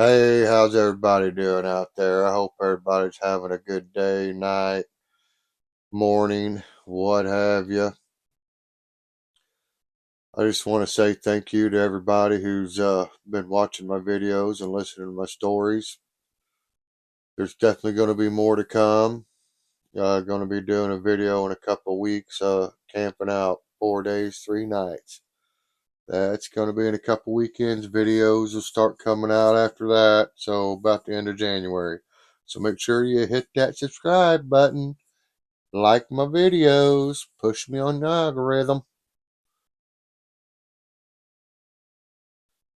Hey, how's everybody doing out there? I hope everybody's having a good day, night, morning, what have you. I just want to say thank you to everybody who's been watching my videos and listening to my stories. There's definitely going to be more to come. Going to be doing a video in a couple of weeks, camping out 4 days, 3 nights. That's going to be in a couple weekends. Videos will start coming out after that. So about the end of January. So make sure you hit that subscribe button, like my videos, push me on the algorithm.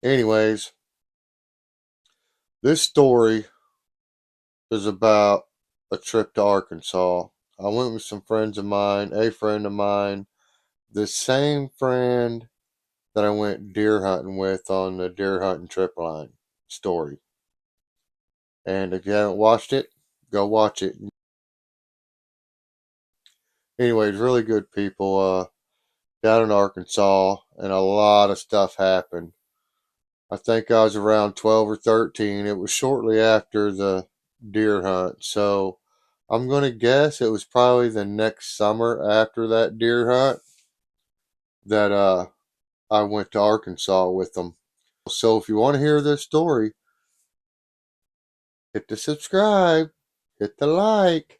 Anyways, this story is about a trip to Arkansas. I went with some friends of mine, a friend of mine, the same friend that I went deer hunting with on the deer hunting trip line story. And if you haven't watched it, go watch it. Anyways, really good people down in Arkansas, and a lot of stuff happened. I think I was around 12 or 13. It was shortly after the deer hunt. So I'm going to guess it was probably the next summer after that deer hunt that I went to Arkansas with them. So if you want to hear this story, hit the subscribe, hit the like,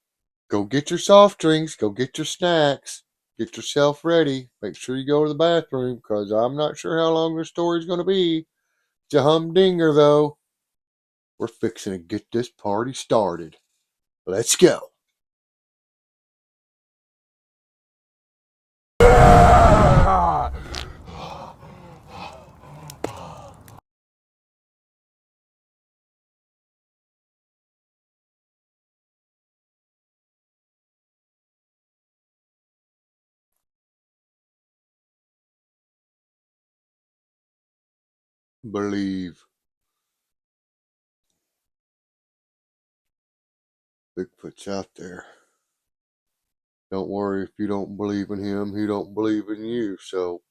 go get your soft drinks, go get your snacks, get yourself ready. Make sure you go to the bathroom because I'm not sure how long this story's going to be. It's a humdinger though. We're fixing to get this party started. Let's go. Believe. Bigfoot's out there. Don't worry if you don't believe in him, he don't believe in you. So,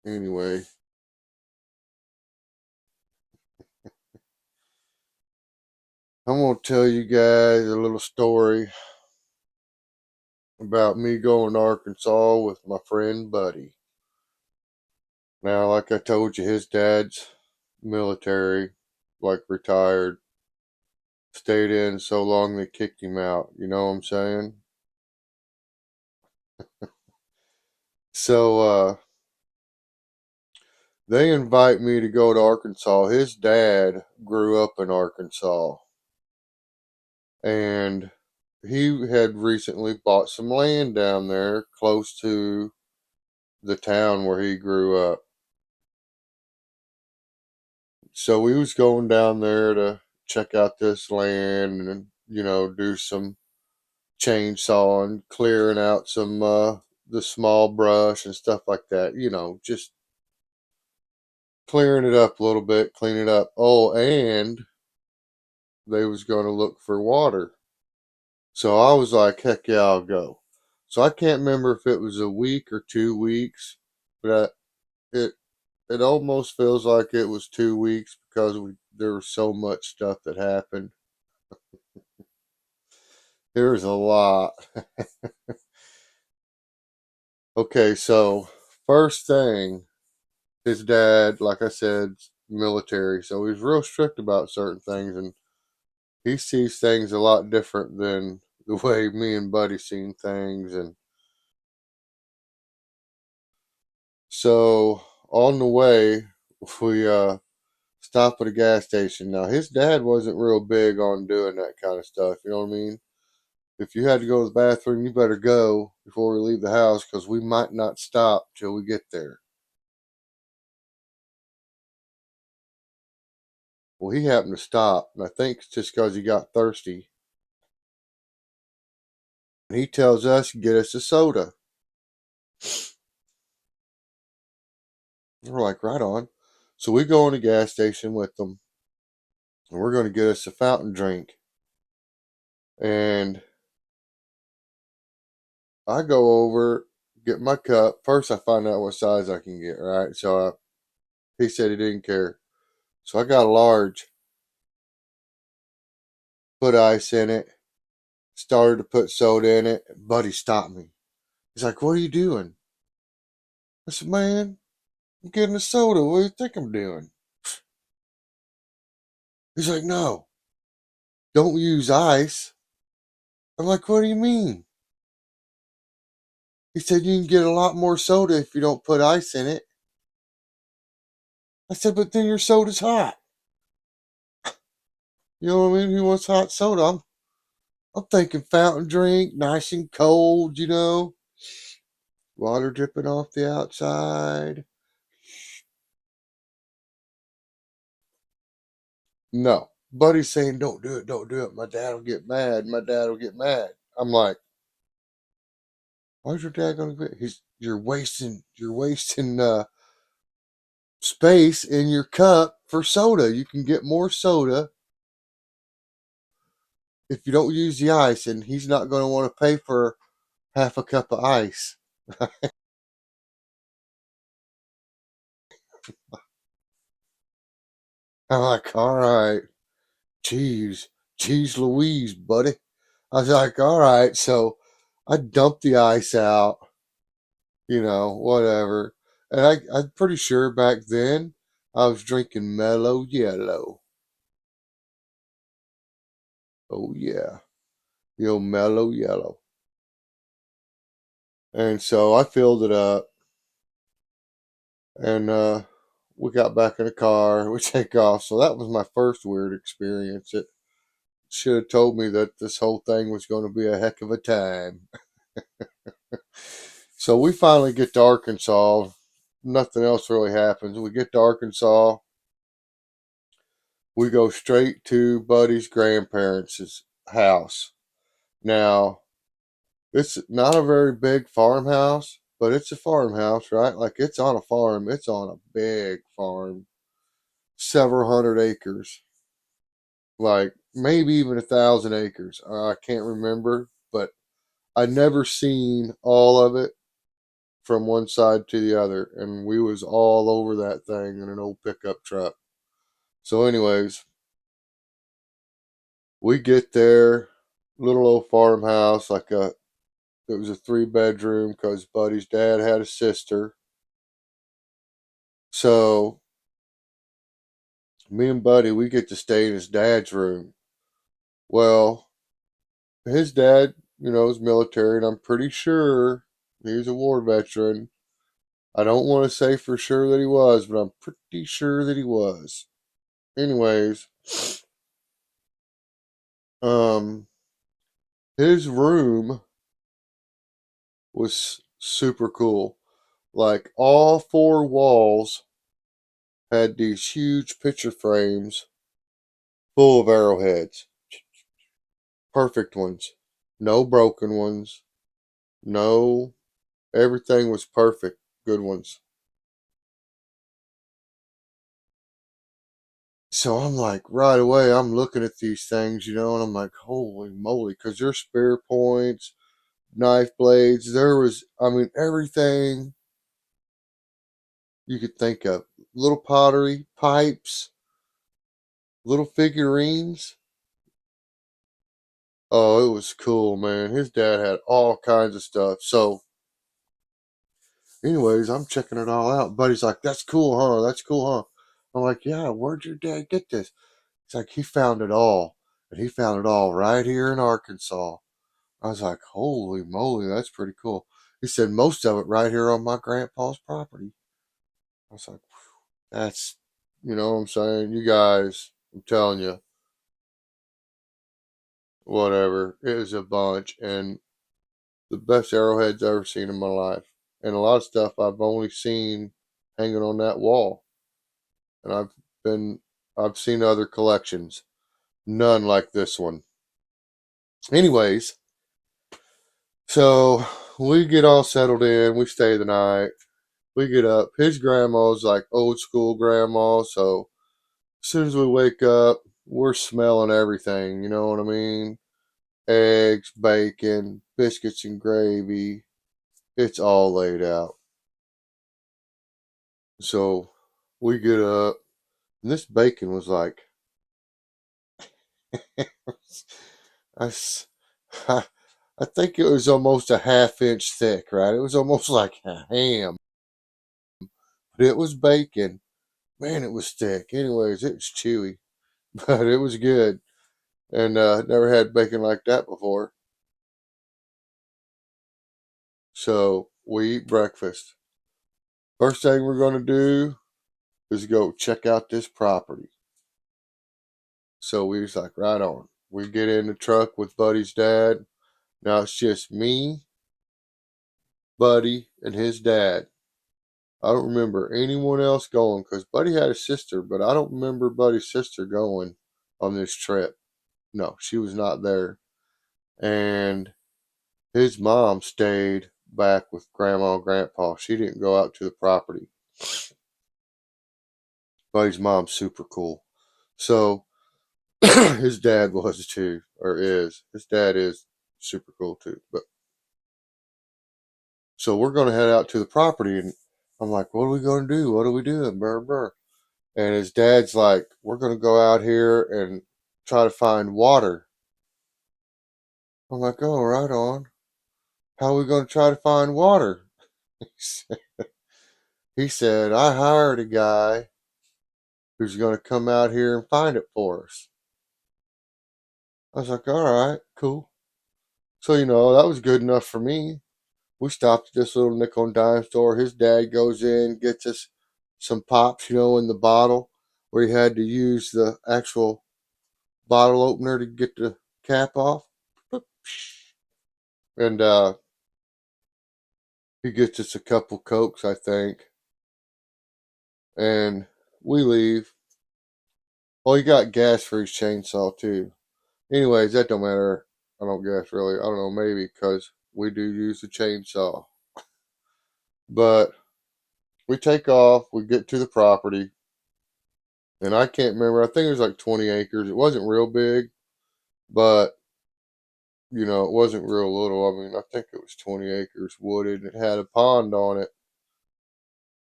anyway, I'm going to tell you guys a little story about me going to Arkansas with my friend Buddy. Now, like I told you, his dad's military, like retired, stayed in so long they kicked him out. You know what I'm saying? So, they invite me to go to Arkansas. His dad grew up in Arkansas, and he had recently bought some land down there close to the town where he grew up. So we was going down there to check out this land and do some chainsawing, clearing out some the small brush and stuff like that. Just clearing it up a little bit, clean it up. Oh, and they was going to look for water. So I was like, heck yeah, I'll go. So I can't remember if it was a week or 2 weeks, but it it almost feels like it was 2 weeks because there was so much stuff that happened. There was a lot. Okay, so first thing, his dad, like I said, military, so he's real strict about certain things, and he sees things a lot different than the way me and Buddy seen things. And so on the way, we stop at a gas station. Now his dad wasn't real big on doing that kind of stuff. You know what I mean? If you had to go to the bathroom, you better go before we leave the house because we might not stop till we get there. Well, he happened to stop, and I think it's just because he got thirsty. And he tells us to get us a soda. We're like, right on. So we go in the gas station with them, and we're going to get us a fountain drink. And I go over, get my cup. First, I find out what size I can get, right? So He said he didn't care. So I got a large, put ice in it, started to put soda in it. Buddy stopped me. He's like, "What are you doing?" I said, "Man, I'm getting a soda. What do you think I'm doing?" He's like, "No, don't use ice." I'm like, "What do you mean?" He said, "You can get a lot more soda if you don't put ice in it." I said, "But then your soda's hot." You know what I mean? Who wants hot soda? I'm thinking fountain drink, nice and cold, water dripping off the outside. No. Buddy's saying, "Don't do it, don't do it. My dad will get mad. My dad will get mad." I'm like, "Why's your dad gonna get?" You're wasting space in your cup for soda. You can get more soda if you don't use the ice, and he's not gonna want to pay for half a cup of ice. I'm like, "All right, geez, geez Louise, buddy." I was like, "All right." So I dumped the ice out, whatever. And I'm pretty sure back then I was drinking mellow yellow. Oh, yeah. The old mellow yellow. And so I filled it up, and we got back in the car. We take off. So that was my first weird experience. It should have told me that this whole thing was going to be a heck of a time. So we finally get to Arkansas. Nothing else really happens. We get to Arkansas. We go straight to Buddy's grandparents' house. Now, it's not a very big farmhouse, but it's a farmhouse, right? Like it's on a farm. It's on a big farm, several hundred acres, like maybe even 1,000 acres. I can't remember, but I never seen all of it from one side to the other, and we was all over that thing in an old pickup truck. So, anyways, we get there, little old farmhouse, it was a 3 bedroom because Buddy's dad had a sister. So me and Buddy, we get to stay in his dad's room. Well, his dad, is military, and I'm pretty sure he's a war veteran. I don't want to say for sure that he was, but I'm pretty sure that he was. Anyways, um, his room was super cool. Like all 4 walls had these huge picture frames full of arrowheads. Perfect ones. No broken ones. No, everything was perfect. Good ones. So I'm like, right away, I'm looking at these things, and I'm like, holy moly, because there's spear points, knife blades. There was, I mean, everything you could think of. Little pottery, pipes, little figurines. Oh, it was cool, man. His dad had all kinds of stuff. So, anyways, I'm checking it all out. Buddy's like, "That's cool, huh? That's cool, huh?" I'm like, "Yeah, where'd your dad get this?" It's like he found it all. And he found it all right here in Arkansas. I was like, "Holy moly, that's pretty cool." He said, "Most of it right here on my grandpa's property." I was like, "That's, you know what I'm saying? You guys, I'm telling you, whatever. It is a bunch. And the best arrowheads I've ever seen in my life. And a lot of stuff I've only seen hanging on that wall. And been, I've seen other collections. None like this one. Anyways, so we get all settled in. We stay the night. We get up. His grandma's like old school grandma. So as soon as we wake up, we're smelling everything. You know what I mean? Eggs, bacon, biscuits and gravy. It's all laid out. So We get up, and this bacon was like, I, s- I think it was almost a half-inch thick, right? It was almost like a ham, but it was bacon. Man, it was thick. Anyways, it was chewy, but it was good. And never had bacon like that before. So we eat breakfast. First thing we're going to do is go check out this property. So we was like, right on. We get in the truck with Buddy's dad. Now it's just me, Buddy, and his dad. I don't remember anyone else going because Buddy had a sister, but I don't remember Buddy's sister going on this trip. No, she was not there. And his mom stayed back with Grandma and Grandpa. She didn't go out to the property. Buddy's mom's super cool. So his dad was too, or is. His dad is super cool too. But so we're gonna head out to the property, and I'm like, "What are we gonna do? What are we doing?" Brr, brr. And his dad's like, "We're gonna go out here and try to find water." I'm like, "Oh, right on. How are we gonna try to find water?" He said, "I hired a guy who's gonna come out here and find it for us." I was like, "All right, cool." So that was good enough for me. We stopped at this little nickel and dime store. His dad goes in, gets us some pops, in the bottle where he had to use the actual bottle opener to get the cap off. And he gets us a couple Cokes, I think. And we leave. Well, he got gas for his chainsaw, too. Anyways, that don't matter. I don't guess, really. I don't know, maybe because we do use the chainsaw. But we take off. We get to the property. And I can't remember. I think it was like 20 acres. It wasn't real big, but it wasn't real little. I mean, I think it was 20 acres wooded. It had a pond on it.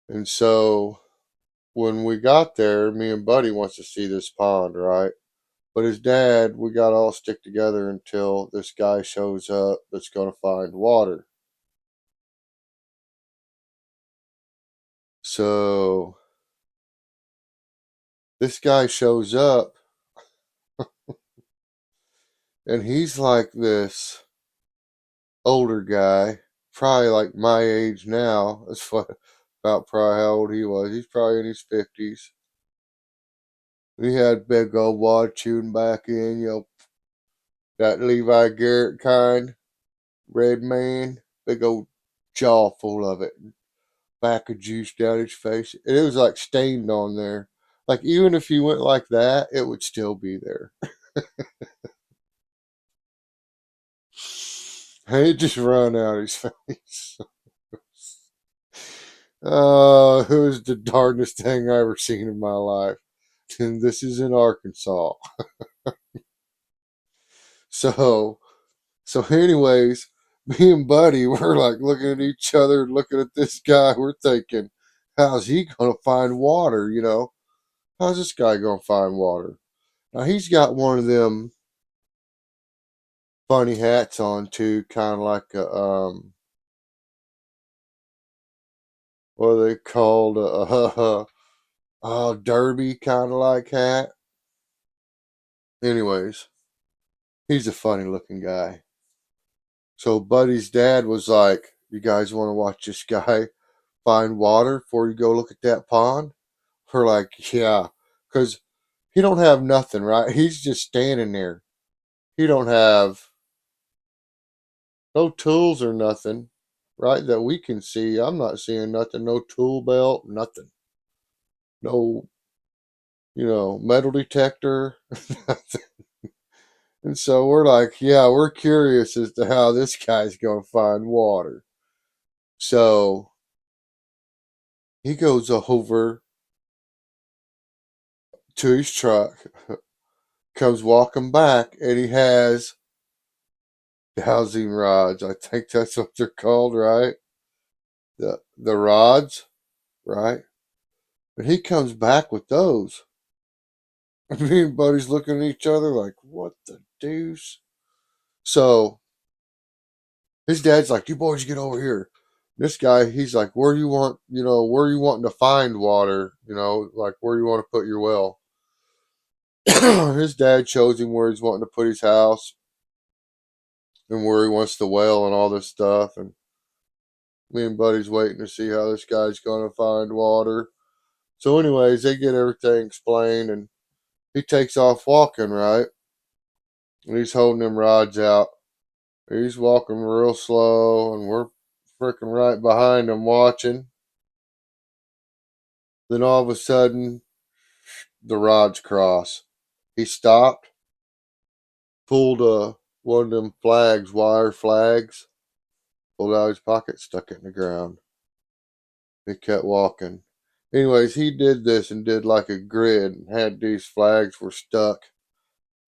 And so when we got there, me and Buddy wants to see this pond, right? But his dad, we got all stick together until this guy shows up that's going to find water. So this guy shows up, and he's like this older guy, probably like my age now. That's what about probably how old he was. He's probably in his 50s. He had big old water chewing back in, that Levi Garrett kind, red man, big old jaw full of it, back of juice down his face. And it was like stained on there. Like even if he went like that, it would still be there. And it just run out of his face. It was the darndest thing I ever seen in my life. And this is in Arkansas. So, anyways, me and Buddy were like looking at each other, looking at this guy. We're thinking, how's he gonna find water? How's this guy gonna find water? Now he's got one of them funny hats on too, kind of like a what are they called? A derby kind of like hat. Anyways, he's a funny looking guy. So Buddy's dad was like, "You guys want to watch this guy find water before you go look at that pond?" We're like, "Yeah," because he don't have nothing, right? He's just standing there. He don't have no tools or nothing, right? That we can see. I'm not seeing nothing. No tool belt, nothing. No, metal detector. And so we're like, yeah, we're curious as to how this guy's going to find water. So he goes over to his truck, comes walking back, and he has dowsing rods. I think that's what they're called, right? The rods, right? And he comes back with those. And me and Buddy's looking at each other like, what the deuce? So his dad's like, you boys get over here. This guy, he's like, where you want, where you wanting to find water, like where you want to put your well. His dad shows him where he's wanting to put his house and where he wants the well and all this stuff. And me and Buddy's waiting to see how this guy's going to find water. So, anyways, they get everything explained and he takes off walking, right? And he's holding them rods out. He's walking real slow and we're freaking right behind him watching. Then all of a sudden, the rods cross. He stopped, pulled one of them flags, wire flags, pulled out his pocket, stuck it in the ground. He kept walking. Anyways, he did this and did like a grid and had these flags were stuck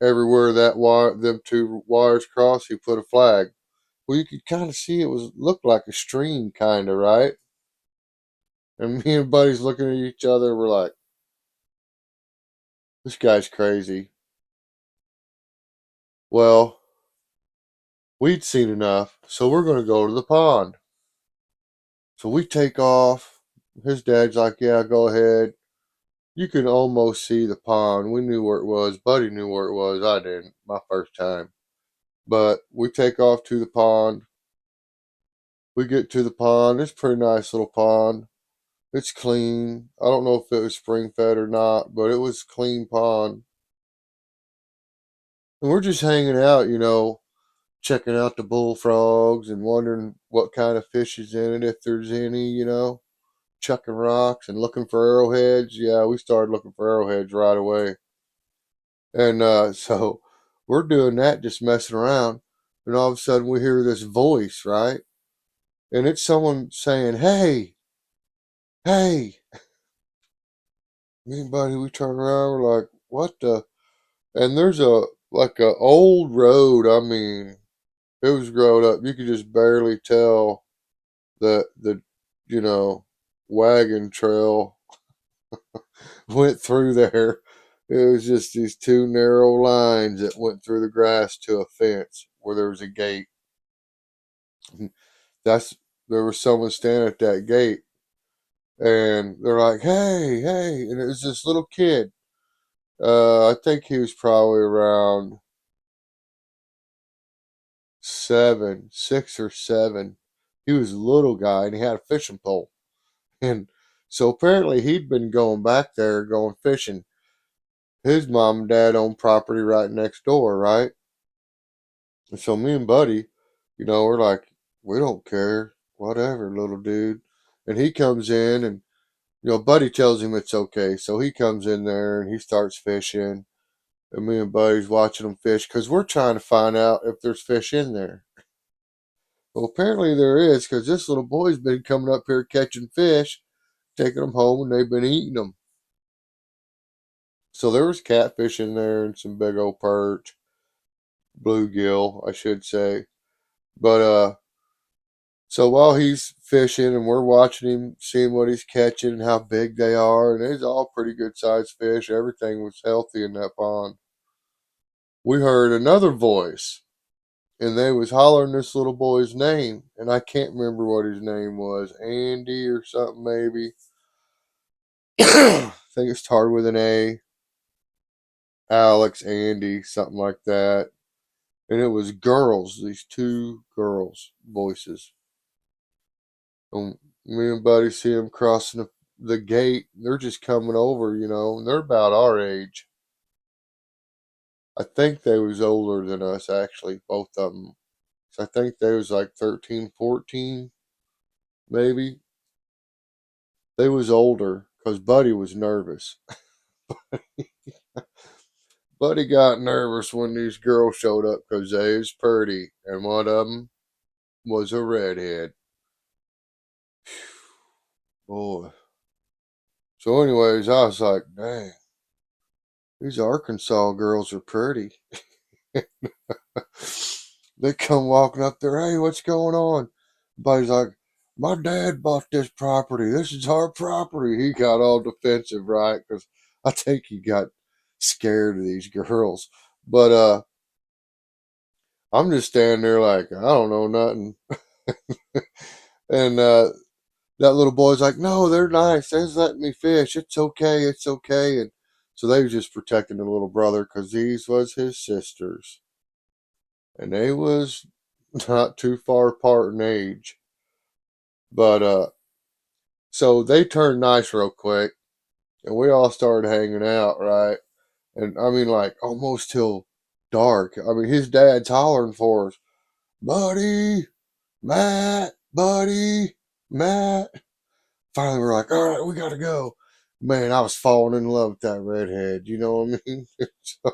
everywhere that wire, them two wires crossed. He put a flag. Well, you could kind of see it was looked like a stream, kind of, right? And me and Buddy's looking at each other. We're like, this guy's crazy. Well, we'd seen enough, so we're going to go to the pond. So we take off. His dad's like, yeah, go ahead. You can almost see the pond. We knew where it was. Buddy knew where it was. I didn't. My first time. But we take off to the pond. We get to the pond. It's a pretty nice little pond. It's clean. I don't know if it was spring fed or not, but it was a clean pond. And we're just hanging out, checking out the bullfrogs and wondering what kind of fish is in it, if there's any, chucking rocks and looking for arrowheads. Yeah, we started looking for arrowheads right away. And so we're doing that, just messing around. And all of a sudden we hear this voice, right? And it's someone saying, hey, hey. Me and Buddy, we turn around, we're like, what the? And there's like a old road. I mean, it was grown up. You could just barely tell the you know wagon trail went through there. It was just these two narrow lines that went through the grass to a fence where there was a gate. That's There was someone standing at that gate, and they're like, "Hey, hey!" And it was this little kid. I think he was probably around 6 or 7. He was a little guy, and he had a fishing pole. And so apparently he'd been going back there going fishing. His mom and dad owned property right next door, right? And so me and Buddy, we're like, we don't care. Whatever, little dude. And he comes in and, Buddy tells him it's okay. So he comes in there and he starts fishing. And me and Buddy's watching him fish because we're trying to find out if there's fish in there. Well, apparently there is because this little boy's been coming up here catching fish, taking them home, and they've been eating them. So there was catfish in there and some big old perch, bluegill, I should say. But so while he's fishing and we're watching him, seeing what he's catching and how big they are, and it's all pretty good sized fish. Everything was healthy in that pond. We heard another voice, and they was hollering this little boy's name, and I can't remember what his name was, Andy or something maybe. I think it started with an A. Alex, Andy, something like that. And it was girls, these two girls' voices. And me and Buddy see them crossing the gate. They're just coming over, and they're about our age. I think they was older than us, actually, both of them. So I think they was like 13, 14, maybe. They was older because Buddy was nervous. Buddy got nervous when these girls showed up because they was pretty, and one of them was a redhead. Boy. So, anyways, I was like, dang, these Arkansas girls are pretty. They come walking up there, hey, what's going on? Buddy's like, my dad bought this property. This is our property. He got all defensive, right? Because I think he got scared of these girls. But I'm just standing there like, I don't know nothing. And that little boy's like, no, they're nice. They're just letting me fish. It's okay. It's okay. And so they was just protecting the little brother because these was his sisters. And they was not too far apart in age. But so they turned nice real quick. And we all started hanging out, right? And I mean, like, almost till dark. I mean, his dad's hollering for us, buddy, Matt, buddy, Matt. Finally, we're like, all right, we gotta go. Man, I was falling in love with that redhead. You know what I mean? So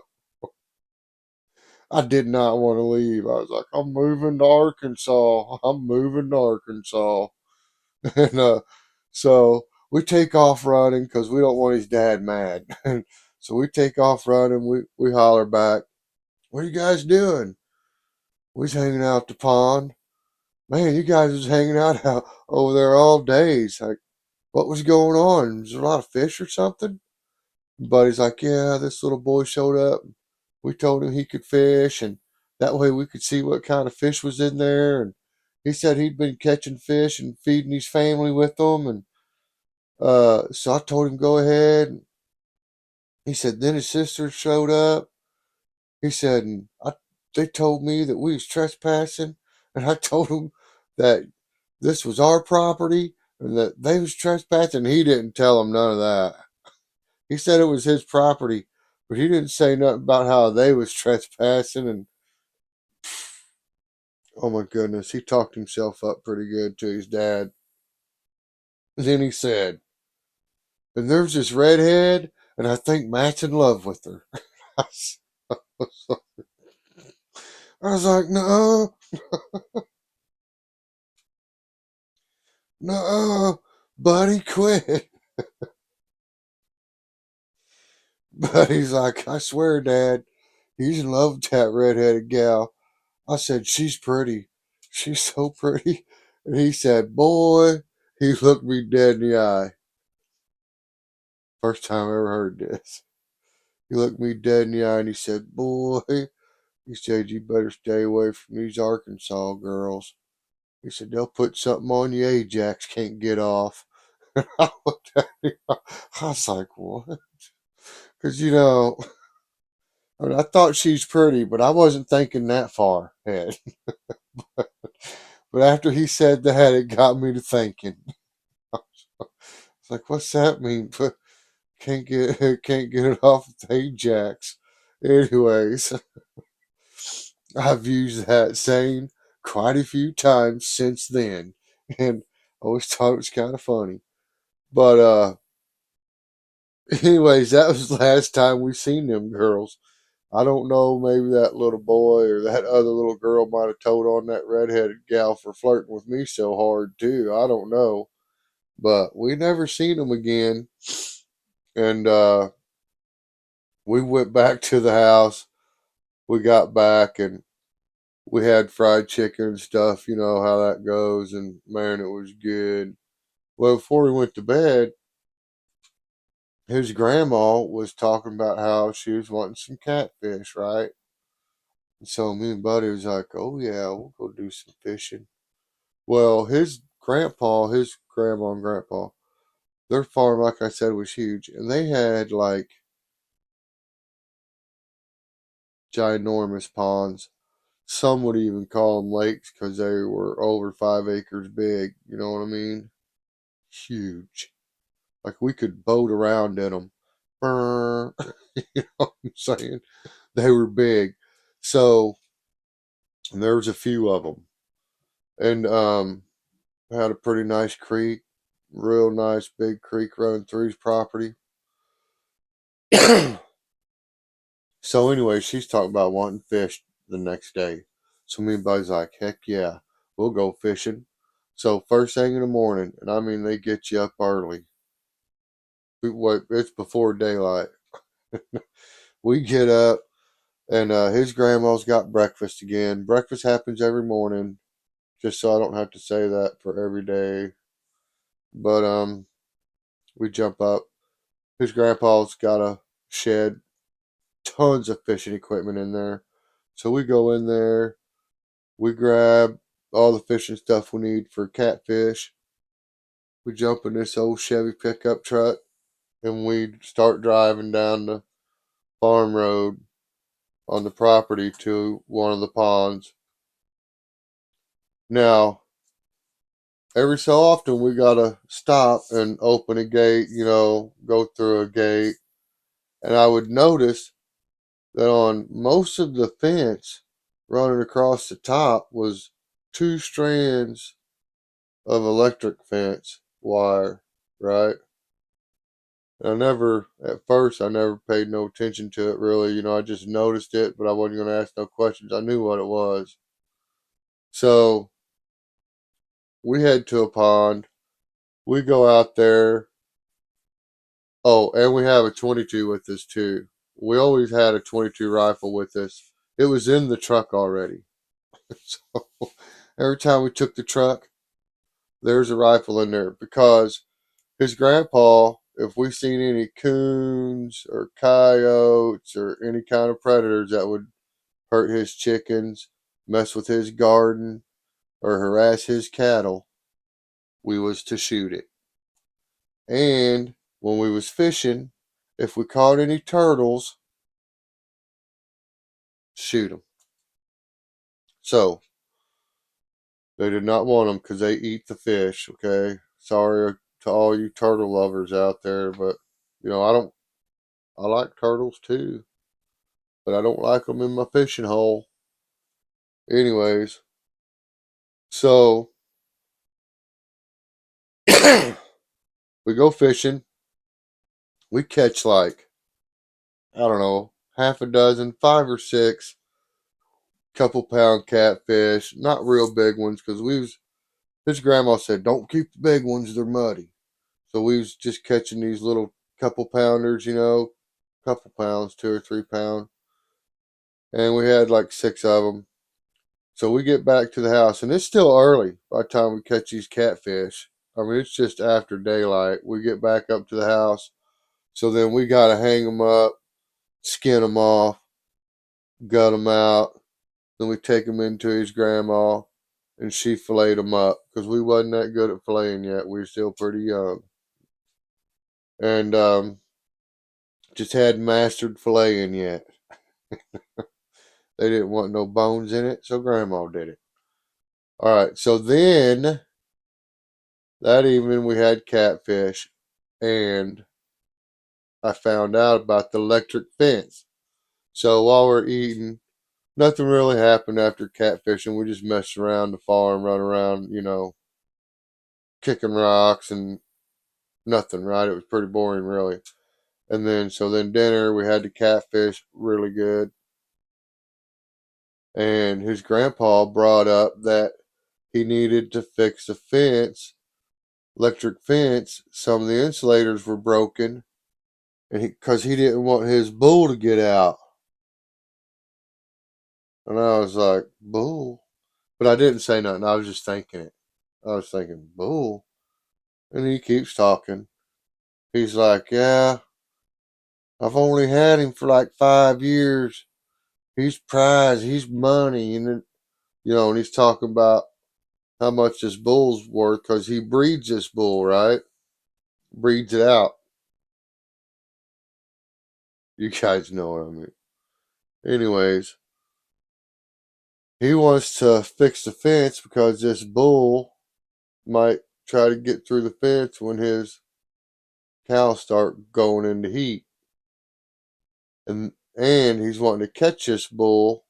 I did not want to leave. I was like, I'm moving to Arkansas. I'm moving to Arkansas. And so we take off running because we don't want his dad mad. And so we take off running. We holler back, what are you guys doing? We was hanging out at the pond. Man, you guys was hanging out over there all day. It's like, what was going on? Was there a lot of fish or something? But he's like, yeah, this little boy showed up. We told him he could fish, and that way we could see what kind of fish was in there. And he said he'd been catching fish and feeding his family with them. And so I told him go ahead. He said then his sister showed up. He said, and they told me that we was trespassing, and I told them that this was our property and that they was trespassing. He didn't tell them none of that. He said it was his property, but he didn't say nothing about how they was trespassing. And oh my goodness, he talked himself up pretty good to his dad. Then he said, and there's this redhead, and I think Matt's in love with her. I was like, no, no, buddy, quit. But he's like, I swear, Dad, he's in love with that redheaded gal. I said, she's pretty. She's so pretty. And he said, boy, he looked me dead in the eye. First time I ever heard this. He looked me dead in the eye and he said, boy, he said, you better stay away from these Arkansas girls. He said, they'll put something on you Ajax can't get off. I looked at him. I was like, what? Because, I mean, I thought she's pretty, but I wasn't thinking that far ahead. But after he said that, it got me to thinking. It's like, what's that mean? Can't get it off with Ajax. Anyways, I've used that saying quite a few times since then, and I always thought it was kind of funny. But anyways, that was the last time we seen them girls. I don't know, maybe that little boy or that other little girl might have told on that redheaded gal for flirting with me so hard too. I don't know. But we never seen them again. And we went back to the house. We got back and we had fried chicken and stuff. You know how that goes. And man, it was good. Well, before we went to bed, his grandma was talking about how she was wanting some catfish, right? And so me and Buddy was like, oh yeah, we'll go do some fishing. Well, his grandpa, his grandma and grandpa, their farm, like I said, was huge. And they had like ginormous ponds. Some would even call them lakes because they were over 5 acres big. You know what I mean? Huge. Like we could boat around in them. You know what I'm saying? They were big. So there was a few of them, and had a pretty nice creek, real nice big creek running through his property. So anyway, she's talking about wanting fish the next day. So me and Buddy's like, heck yeah, we'll go fishing. So first thing in the morning, and I mean they get you up early. It's before daylight. We get up, and his grandma's got breakfast again. Breakfast happens every morning. just so I don't have to say that for every day. But we jump up. His grandpa's got a shed, tons of fishing equipment in there. So we go in there, we grab all the fishing stuff we need for catfish. We jump in this old Chevy pickup truck and we start driving down the farm road on the property to one of the ponds. Now, every so often we gotta stop and open a gate, go through a gate. And I would notice that on most of the fence running across the top was two strands of electric fence wire, right? At first, I never paid no attention to it really. I just noticed it, but I wasn't going to ask no questions. I knew what it was. So we head to a pond. We go out there. Oh, and we have a 22 with us too. We always had a 22 rifle with us. It was in the truck already. So every time we took the truck, there's a rifle in there because his grandpa, if we seen any coons or coyotes or any kind of predators that would hurt his chickens, mess with his garden, or harass his cattle, we was to shoot it. And when we was fishing, if we caught any turtles, shoot them. So they did not want them because they eat the fish. Okay, sorry to all you turtle lovers out there, but I don't. I like turtles too, but I don't like them in my fishing hole. Anyways, so we go fishing. We catch like, I don't know, half a dozen, 5 or 6 couple pound catfish. Not real big ones because his grandma said, don't keep the big ones, they're muddy. So we was just catching these little couple pounders, couple pounds, 2 or 3 pound. And we had like 6 of them. So we get back to the house, and it's still early by the time we catch these catfish. I mean, it's just after daylight. We get back up to the house. So then we got to hang them up, skin them off, gut them out. Then we take them into his grandma, and she filleted them up because we wasn't that good at filleting yet. We were still pretty young. And just hadn't mastered filleting yet. They didn't want no bones in it, so grandma did it. All right, so then that evening we had catfish, and I found out about the electric fence. So while we're eating, nothing really happened after catfishing. We just messed around the farm, run around, kicking rocks and nothing, right? It was pretty boring, really. And then dinner, we had the catfish, really good. And his grandpa brought up that he needed to fix the fence, electric fence. Some of the insulators were broken, and because he didn't want his bull to get out. And I was like, bull? But I didn't say nothing. I was just thinking it. I was thinking, bull? And he keeps talking. He's like, yeah, I've only had him for like 5 years. He's prize. He's money. And he's talking about how much this bull's worth because he breeds this bull, right? Breeds it out. You guys know what I mean. Anyways, he wants to fix the fence because this bull might try to get through the fence when his cows start going into heat. And he's wanting to catch this bull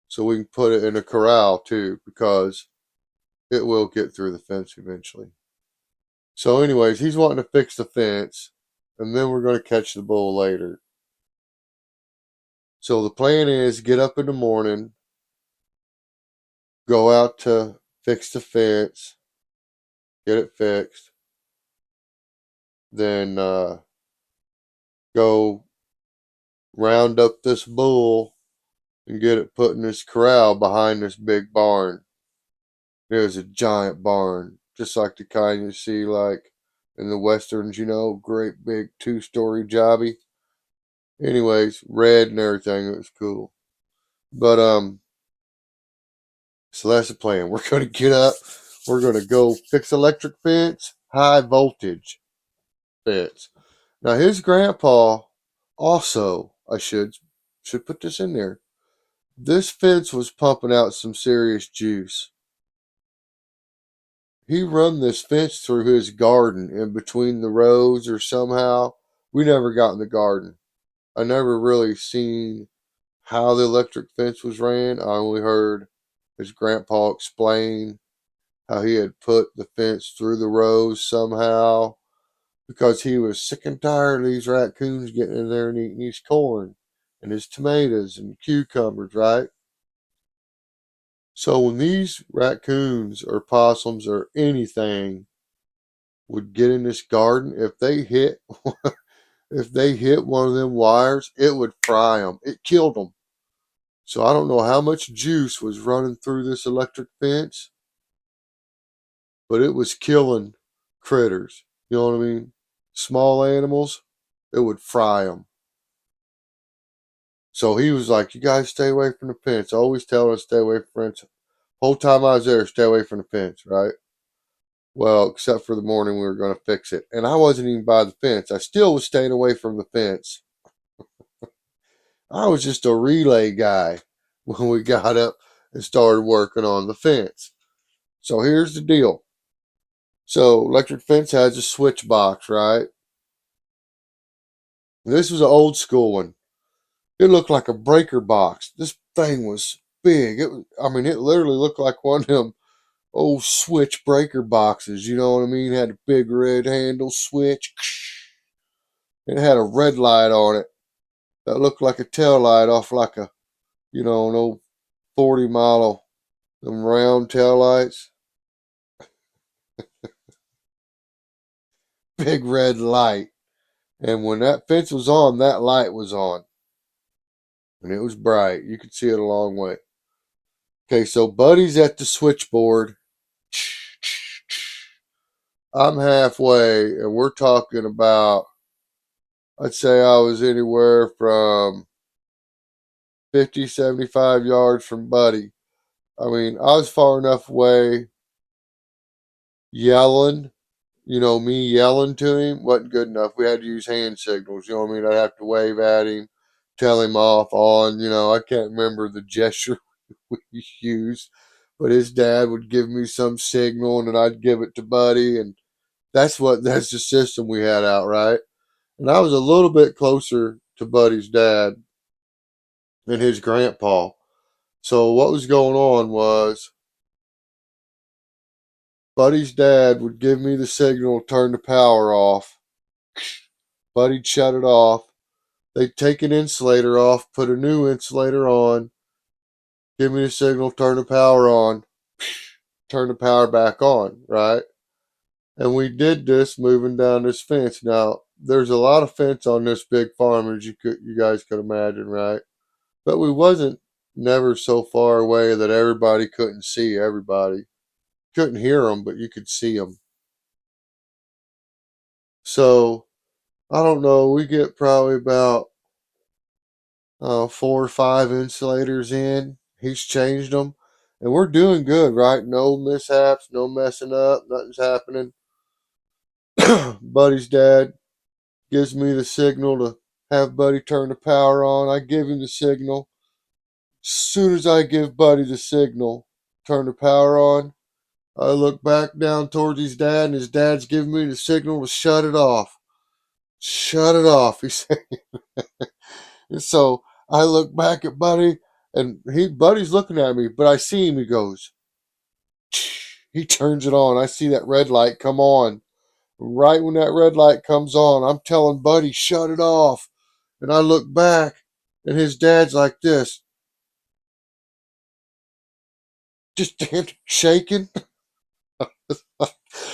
so we can put it in a corral too because it will get through the fence eventually. So anyways, he's wanting to fix the fence and then we're going to catch the bull later. So the plan is get up in the morning, go out to fix the fence, get it fixed, then go round up this bull and get it put in this corral behind this big barn. It was a giant barn, just like the kind you see like in the westerns, great big 2-story jobby. Anyways, red and everything. It was cool. But so that's the plan. We're gonna get up. We're gonna go fix electric fence, high voltage fence. Now his grandpa also, I should put this in there. This fence was pumping out some serious juice. He run this fence through his garden in between the rows or somehow. We never got in the garden. I never really seen how the electric fence was ran. I only heard his grandpa explain how he had put the fence through the rows somehow because he was sick and tired of these raccoons getting in there and eating his corn and his tomatoes and cucumbers, right? So when these raccoons or possums or anything would get in this garden, if they hit one of them wires, it would fry them. It killed them. So I don't know how much juice was running through this electric fence, but it was killing critters. You know what I mean? Small animals, it would fry them. So he was like, "You guys stay away from the fence." Always telling us to stay away from the fence. Whole time I was there, stay away from the fence, right? Well, except for the morning we were going to fix it. And I wasn't even by the fence. I still was staying away from the fence. I was just a relay guy when we got up and started working on the fence. So here's the deal. So electric fence has a switch box, right? This was an old school one. It looked like a breaker box. This thing was big. It literally looked like one of them old switch breaker boxes. You know what I mean? It had a big red handle switch. It had a red light on it that looked like a tail light off like an old 40 mile, them round tail lights. Big red light. And when that fence was on, that light was on. And it was bright. You could see it a long way. Okay, so Buddy's at the switchboard. I'm halfway, and we're talking about, I'd say I was anywhere from 50, 75 yards from Buddy. I was far enough away yelling. Me yelling to him wasn't good enough. We had to use hand signals. You know what I mean? I'd have to wave at him, tell him off on. I can't remember the gesture we used, but his dad would give me some signal and then I'd give it to Buddy. And that's the system we had out, right? And I was a little bit closer to Buddy's dad than his grandpa. So what was going on was Buddy's dad would give me the signal, turn the power off. Buddy'd shut it off. They'd take an insulator off, put a new insulator on, give me the signal, turn the power on, turn the power back on, right? And we did this moving down this fence. Now, there's a lot of fence on this big farm, as you guys could imagine, right? But we wasn't never so far away that everybody couldn't see everybody. Couldn't hear them, but you could see them. So, I don't know, we get probably about 4 or 5 insulators in. He's changed them. And we're doing good, right? No mishaps, no messing up, nothing's happening. Buddy's dad gives me the signal to have Buddy turn the power on. I give him the signal. As soon as I give Buddy the signal, turn the power on, I look back down towards his dad, and his dad's giving me the signal to shut it off. Shut it off, he said. And so I look back at Buddy, and Buddy's looking at me, but I see him. He goes, he turns it on. I see that red light come on. Right when that red light comes on, I'm telling Buddy, shut it off. And I look back, and his dad's like this, just shaking.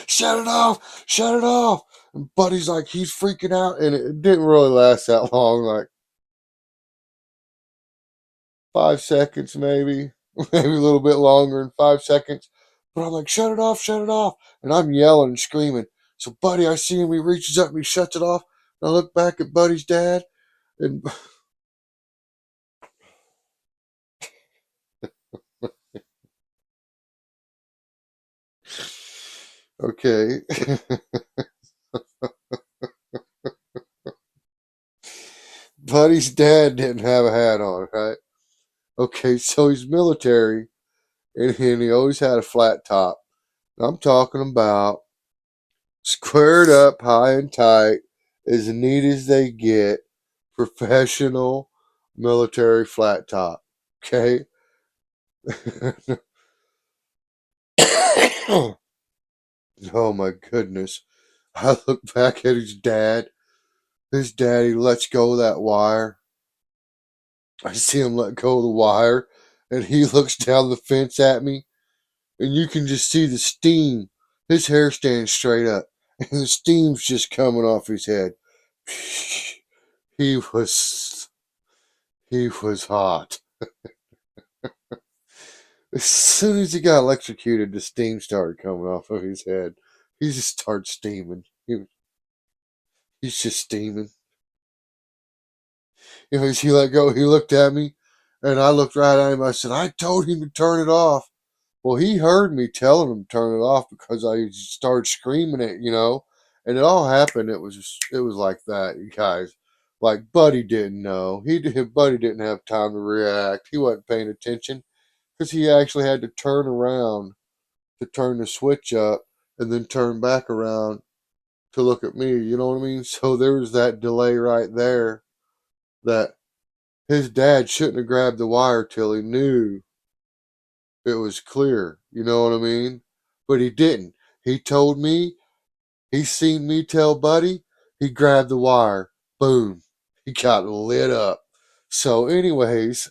Shut it off, shut it off. And Buddy's like, he's freaking out. And it didn't really last that long, like 5 seconds, maybe, maybe a little bit longer than 5 seconds. But I'm like, shut it off, shut it off. And I'm yelling and screaming. So Buddy, I see him. He reaches up and he shuts it off. And I look back at Buddy's dad. And okay. Buddy's dad didn't have a hat on, right? Okay, so he's military. And he always had a flat top. I'm talking about squared up, high and tight, as neat as they get, professional military flat top. Okay? Oh my goodness. I look back at his dad. His daddy lets go of that wire. I see him let go of the wire, and he looks down the fence at me, and you can just see the steam. His hair stands straight up, and the steam's just coming off his head. He was hot. As soon as he got electrocuted, the steam started coming off of his head. He just started steaming. He's just steaming. As he let go, he looked at me, and I looked right at him. I said, I told him to turn it off. Well, he heard me telling him to turn it off because I started screaming it. And it all happened. It was like that, you guys. Like Buddy didn't know. Buddy didn't have time to react. He wasn't paying attention because he actually had to turn around to turn the switch up and then turn back around to look at me. You know what I mean? So there was that delay right there that his dad shouldn't have grabbed the wire till he knew it was clear. You know what I mean? But he didn't. He told me, he seen me tell Buddy, he grabbed the wire. Boom. He got lit up. So, anyways,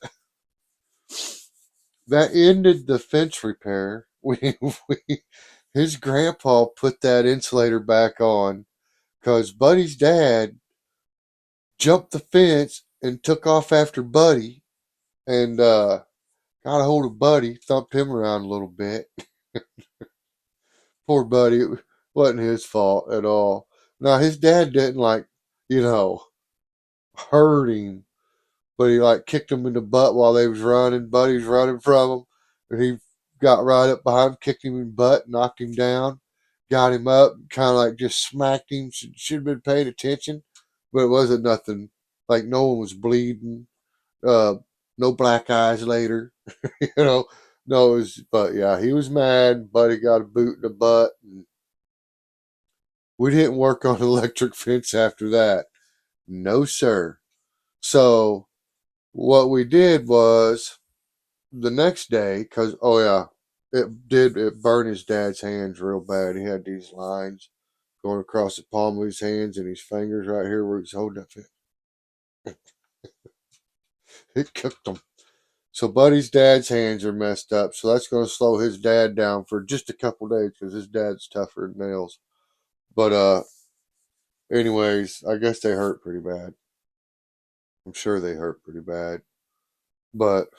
that ended the fence repair. His grandpa put that insulator back on because Buddy's dad jumped the fence and took off after Buddy and got a hold of Buddy, thumped him around a little bit. Poor Buddy, it wasn't his fault at all. Now, his dad didn't hurt him, but he kicked him in the butt while they was running. Buddy's running from him, and he got right up behind him, kicked him in the butt, knocked him down, got him up, kind of just smacked him. Should have been paying attention, but it wasn't nothing. No one was bleeding. Uh, no black eyes later. you know, no, but yeah, he was mad. Buddy got a boot in the butt. And we didn't work on electric fence after that. No, sir. So what we did was the next day, because, oh yeah, it burned his dad's hands real bad. He had these lines going across the palm of his hands and his fingers right here where he's holding up. It cooked them. So Buddy's dad's hands are messed up. So that's going to slow his dad down for just a couple days because his dad's tougher than nails. But anyways, I guess they hurt pretty bad. I'm sure they hurt pretty bad. But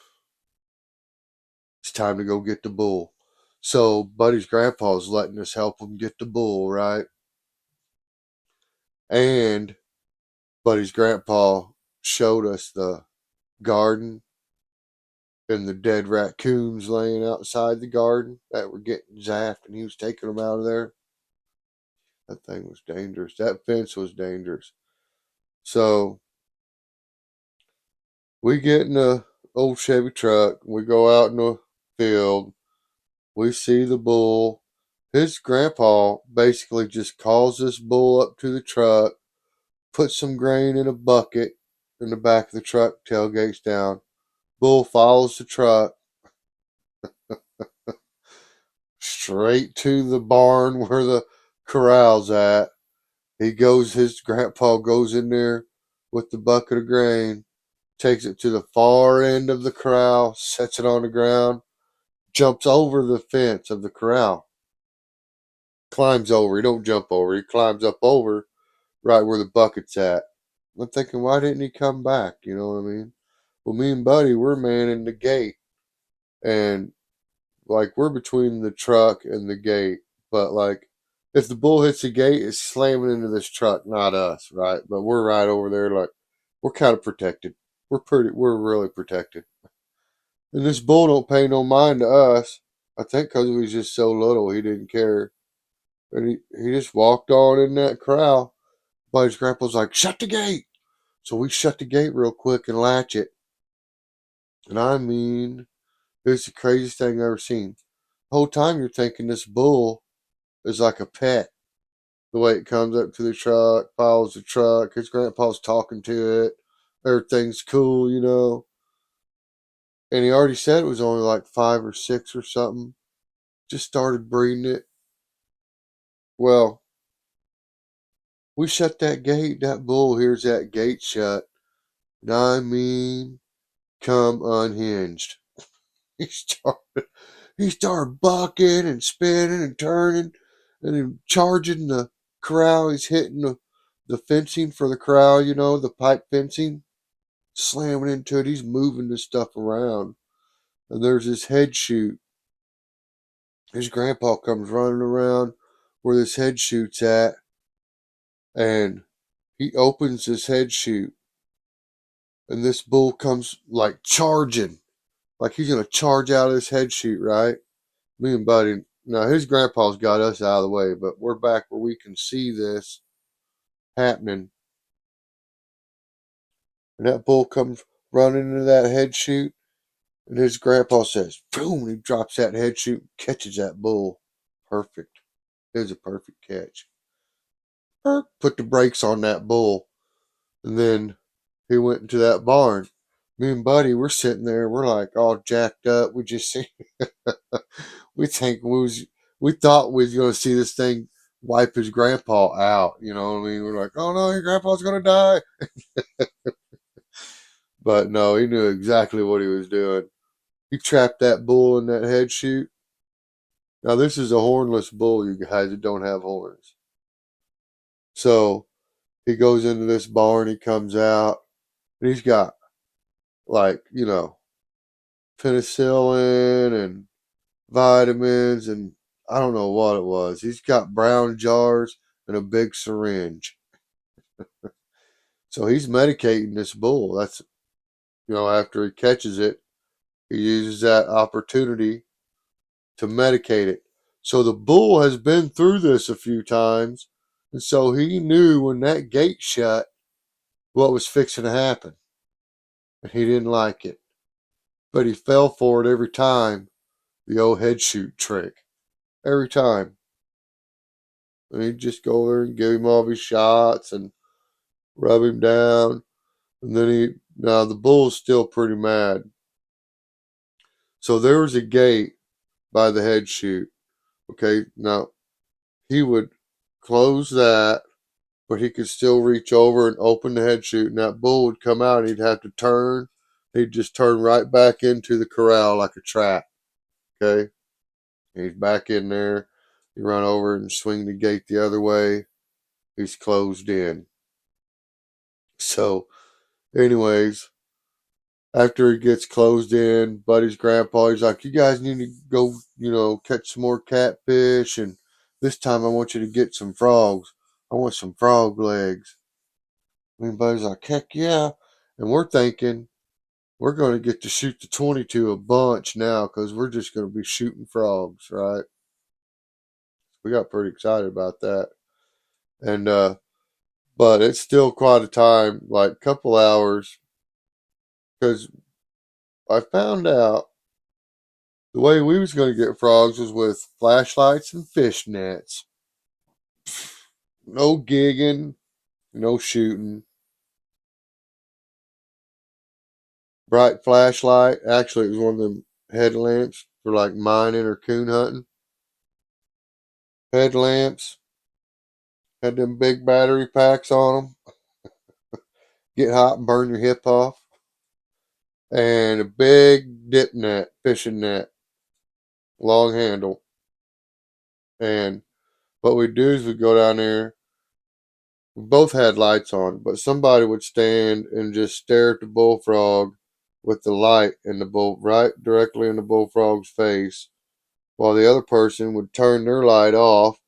it's time to go get the bull. So Buddy's grandpa's letting us help him get the bull, right? And Buddy's grandpa showed us the garden and the dead raccoons laying outside the garden that were getting zapped, and he was taking them out of there. That thing was dangerous. That fence was dangerous. So we get in the old Chevy truck. We go out in the field. We see the bull. His grandpa basically just calls this bull up to the truck, puts some grain in a bucket in the back of the truck, tailgates down. Bull follows the truck straight to the barn where the corral's at. His grandpa goes in there with the bucket of grain, takes it to the far end of the corral, sets it on the ground, jumps over the fence of the corral, climbs over. He don't jump over. He climbs up over right where the bucket's at. I'm thinking, why didn't he come back? You know what I mean? Well, me and Buddy, we're manning the gate. And like we're between the truck and the gate, but like if the bull hits the gate, it's slamming into this truck, not us, right? But we're right over there, like we're kind of protected. We're really protected. And this bull don't pay no mind to us. I think because he was just so little, he didn't care. And he just walked on in that corral. But his grandpa's like, shut the gate. So we shut the gate real quick and latch it. And I mean, it's the craziest thing I've ever seen. The whole time you're thinking this bull is like a pet. The way it comes up to the truck, follows the truck. His grandpa's talking to it. Everything's cool, you know. And he already said it was only like 5 or 6 or something. Just started breeding it. Well, we shut that gate. That bull hears that gate shut. And I mean, come unhinged. He started, he started bucking and spinning and turning and then charging the corral. He's hitting the fencing for the corral, you know, the pipe fencing, slamming into it. He's moving this stuff around. And there's this head chute. His grandpa comes running around where this head chute's at, and he opens this head chute, and this bull comes like charging, like he's gonna charge out of this head chute, right? Me and Buddy, now his grandpa's got us out of the way, but we're back where we can see this happening. And that bull comes running into that head chute, and his grandpa says, boom, and he drops that head chute, catches that bull. Perfect. It was a perfect catch. Put the brakes on that bull. And then he went into that barn. Me and Buddy, we're sitting there. We're like all jacked up. We just see, we think we thought we was going to see this thing wipe his grandpa out. You know what I mean? We're like, oh no, your grandpa's going to die. But no, he knew exactly what he was doing. He trapped that bull in that head chute. Now this is a hornless bull, you guys that don't have horns. So he goes into this barn. He comes out, and he's got like, you know, penicillin and vitamins and I don't know what it was. He's got brown jars and a big syringe. So he's medicating this bull. That's, you know, after he catches it, he uses that opportunity to medicate it. So the bull has been through this a few times. And so he knew when that gate shut what was fixing to happen. And he didn't like it. But he fell for it every time. The old head shoot trick. Every time. And he'd just go there and give him all his shots and rub him down. And then now the bull's still pretty mad. So there was a gate by the head chute. Okay, now he would close that, but he could still reach over and open the head chute, and that bull would come out and he'd have to turn. He'd just turn right back into the corral like a trap. Okay, he's back in there. You run over and swing the gate the other way. He's closed in. So, anyways, after he gets closed in, Buddy's grandpa, he's like, you guys need to go, you know, catch some more catfish. And this time I want you to get some frogs. I want some frog legs. And Buddy's like, heck yeah. And we're thinking we're going to get to shoot the 22 a bunch now because we're just going to be shooting frogs, right? We got pretty excited about that. And, but it's still quite a time, like a couple hours, because I found out the way we was going to get frogs was with flashlights and fish nets. No gigging, no shooting. Bright flashlight. Actually, it was one of them headlamps for like mining or coon hunting. Headlamps. Had them big battery packs on them. Get hot and burn your hip off. And a big dip net, fishing net. Long handle. And what we'd do is we'd go down there. We both had lights on, but somebody would stand and just stare at the bullfrog with the light in the bull right directly in the bullfrog's face while the other person would turn their light off,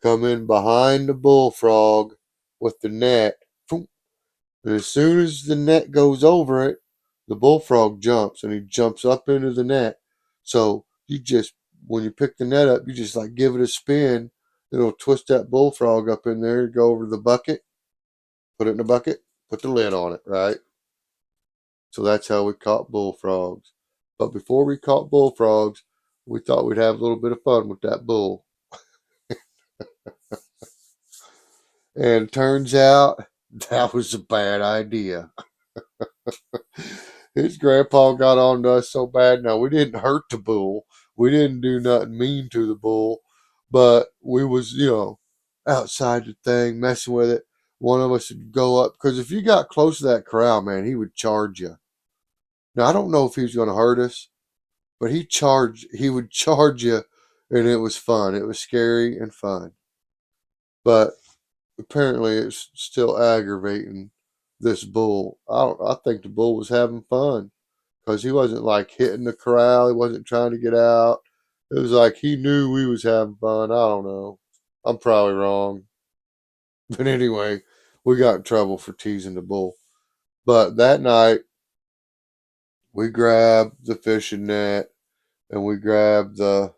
come in behind the bullfrog with the net. And as soon as the net goes over it, the bullfrog jumps and he jumps up into the net. So you just, when you pick the net up, you just like give it a spin. It'll twist that bullfrog up in there, go over to the bucket, put it in the bucket, put the lid on it, right? So that's how we caught bullfrogs. But before we caught bullfrogs, we thought we'd have a little bit of fun with that bull. And turns out that was a bad idea. His grandpa got on to us so bad. Now, we didn't hurt the bull. We didn't do nothing mean to the bull. But we was, outside the thing, messing with it. One of us would go up. Because if you got close to that corral, man, he would charge you. Now, I don't know if he was going to hurt us, but he would charge you, and it was fun. It was scary and fun. But apparently it's still aggravating this bull. I think the bull was having fun because he wasn't like hitting the corral. He wasn't trying to get out. It was like he knew we was having fun. I don't know. I'm probably wrong. But anyway, we got in trouble for teasing the bull. But that night, we grabbed the fishing net and we grabbed the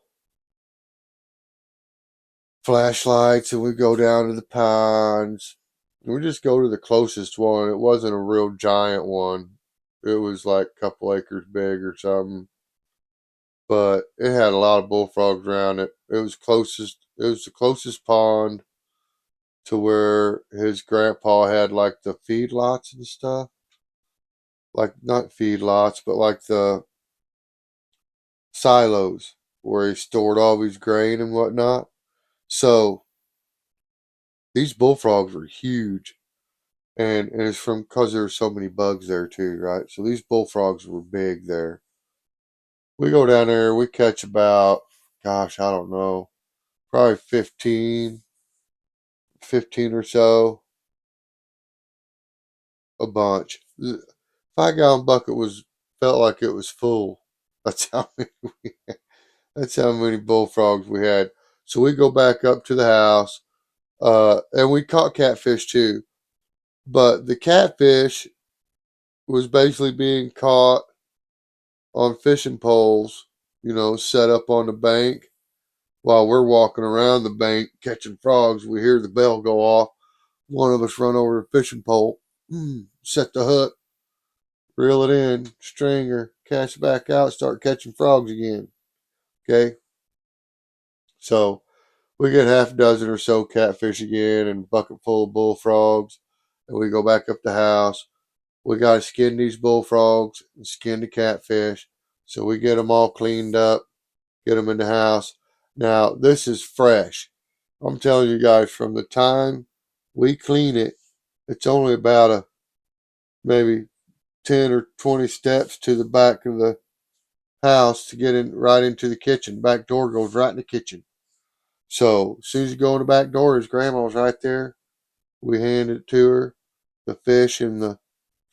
flashlights and we go down to the ponds. We just go to the closest one. It wasn't a real giant one. It was like a couple acres big or something. But it had a lot of bullfrogs around it. It was the closest pond to where his grandpa had like the feedlots and stuff. Like not feedlots, but like the silos where he stored all his grain and whatnot. So these bullfrogs were huge. And it's from because there were so many bugs there too, right? So these bullfrogs were big there. We go down there, we catch about, gosh, I don't know, probably 15 or so, a bunch. 5 gallon bucket felt like it was full. That's how many that's how many bullfrogs we had. So we go back up to the house, and we caught catfish too. But the catfish was basically being caught on fishing poles, set up on the bank. While we're walking around the bank catching frogs, we hear the bell go off. One of us run over to the fishing pole, set the hook, reel it in, string her, cast it back out, start catching frogs again. Okay? So we get half a dozen or so catfish again and a bucket full of bullfrogs. And we go back up the house. We got to skin these bullfrogs and skin the catfish. So we get them all cleaned up, get them in the house. Now, this is fresh. I'm telling you guys, from the time we clean it, it's only about maybe 10 or 20 steps to the back of the house to get in right into the kitchen. Back door goes right in the kitchen. So as soon as you go in the back door, his grandma's right there. We hand it to her, the fish and the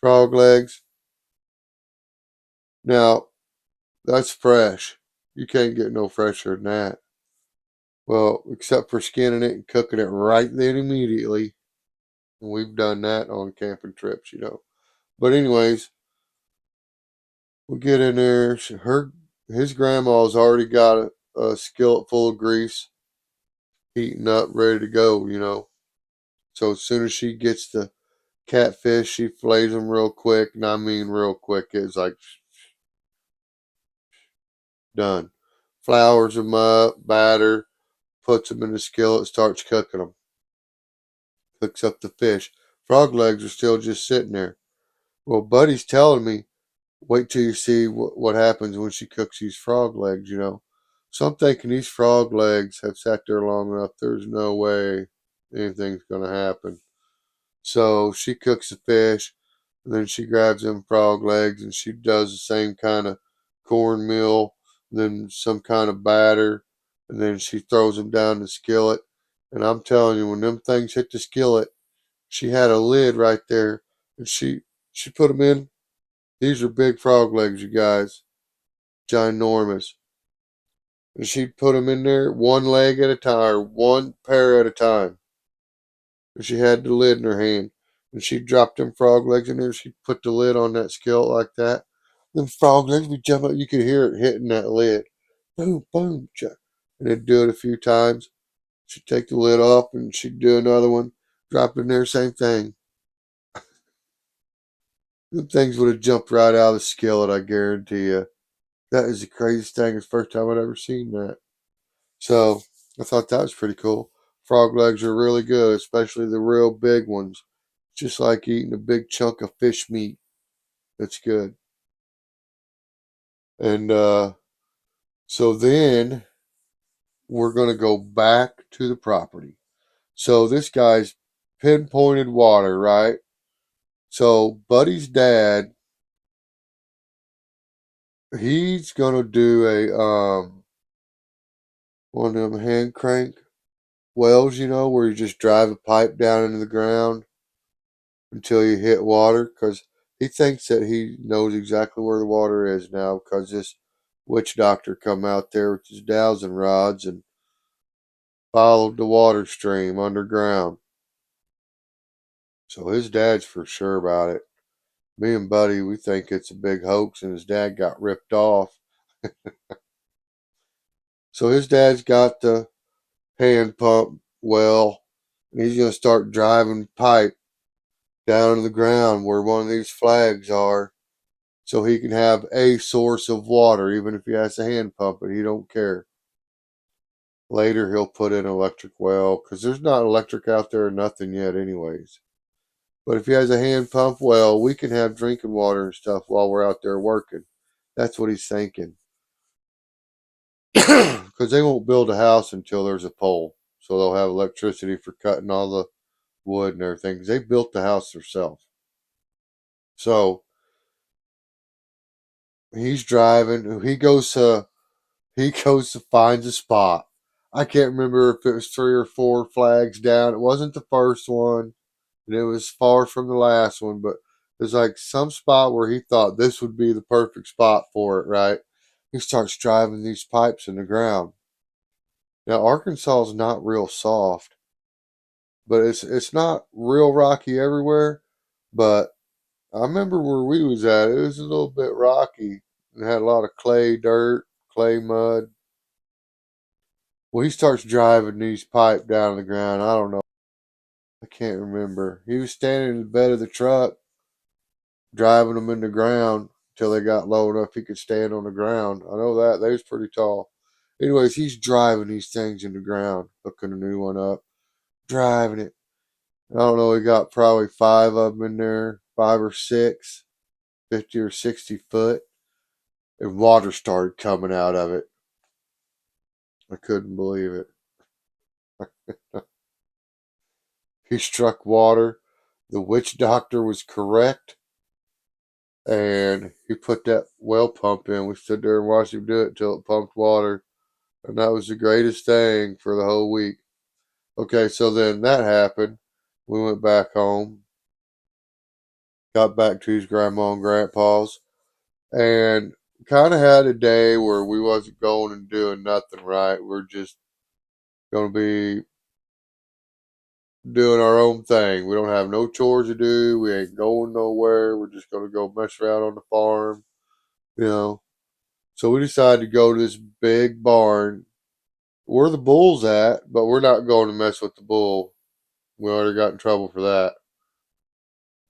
frog legs. Now, that's fresh. You can't get no fresher than that. Well, except for skinning it and cooking it right then immediately. And we've done that on camping trips. But anyways, we get in there. His grandma's already got a skillet full of grease, heating up, ready to go. So as soon as she gets the catfish, she fillets them real quick, and I mean real quick. It's like done. Flours them up, batter, puts them in the skillet, starts cooking them. Cooks up the fish. Frog legs are still just sitting there. Well, Buddy's telling me, wait till you see what happens when she cooks these frog legs. So I'm thinking these frog legs have sat there long enough. There's no way anything's going to happen. So she cooks the fish, and then she grabs them frog legs, and she does the same kind of cornmeal, then some kind of batter, and then she throws them down the skillet. And I'm telling you, when them things hit the skillet, she had a lid right there, and she put them in. These are big frog legs, you guys, ginormous. And she'd put them in there one leg at a time, or one pair at a time. And she had the lid in her hand. And she'd drop them frog legs in there. She'd put the lid on that skillet like that. Them frog legs would jump up. You could hear it hitting that lid. Boom, boom. And they'd do it a few times. She'd take the lid off and she'd do another one. Drop it in there, same thing. Them things would have jumped right out of the skillet, I guarantee you. That is the craziest thing. It's the first time I'd ever seen that. So I thought that was pretty cool. Frog legs are really good, especially the real big ones. Just like eating a big chunk of fish meat. It's good. And so then we're going to go back to the property. So this guy's pinpointed water, right? So Buddy's dad, he's going to do a one of them hand crank wells, where you just drive a pipe down into the ground until you hit water, because he thinks that he knows exactly where the water is now, because this witch doctor come out there with his dowsing rods and followed the water stream underground. So his dad's for sure about it. Me and Buddy, we think it's a big hoax and his dad got ripped off. So his dad's got the hand pump well, and he's going to start driving pipe down to the ground where one of these flags are, so he can have a source of water, even if he has to hand pump it. He don't care. Later, he'll put in an electric well, because there's not electric out there or nothing yet anyways. But if he has a hand pump well, we can have drinking water and stuff while we're out there working. That's what he's thinking. Because they won't build a house until there's a pole. So they'll have electricity for cutting all the wood and everything. Because they built the house themselves. So he's driving. He goes to finds a spot. I can't remember if it was 3 or 4 flags down. It wasn't the first one, and it was far from the last one, but there's like some spot where he thought this would be the perfect spot for it, right? He starts driving these pipes in the ground. Now Arkansas is not real soft, but it's not real rocky everywhere. But I remember where we was at, it was a little bit rocky and had a lot of clay dirt, clay mud. Well, he starts driving these pipe down the ground. I don't know. I can't remember. He was standing in the bed of the truck, driving them in the ground until they got low enough he could stand on the ground. I know that. They was pretty tall. Anyways, he's driving these things in the ground, hooking a new one up, driving it. I don't know. He got probably 5 of them in there, 5 or 6, 50 or 60 foot, and water started coming out of it. I couldn't believe it. He struck water. The witch doctor was correct, and he put that well pump in. We stood there and watched him do it until it pumped water, and that was the greatest thing for the whole week. Okay, so then that happened. We went back home, got back to his grandma and grandpa's, and kind of had a day where we wasn't going and doing nothing right. We're just going to be doing our own thing. We don't have no chores to do. We ain't going nowhere. We're just going to go mess around on the farm, you know. So we decided to go to this big barn where the bull's at, but we're not going to mess with the bull. We already got in trouble for that.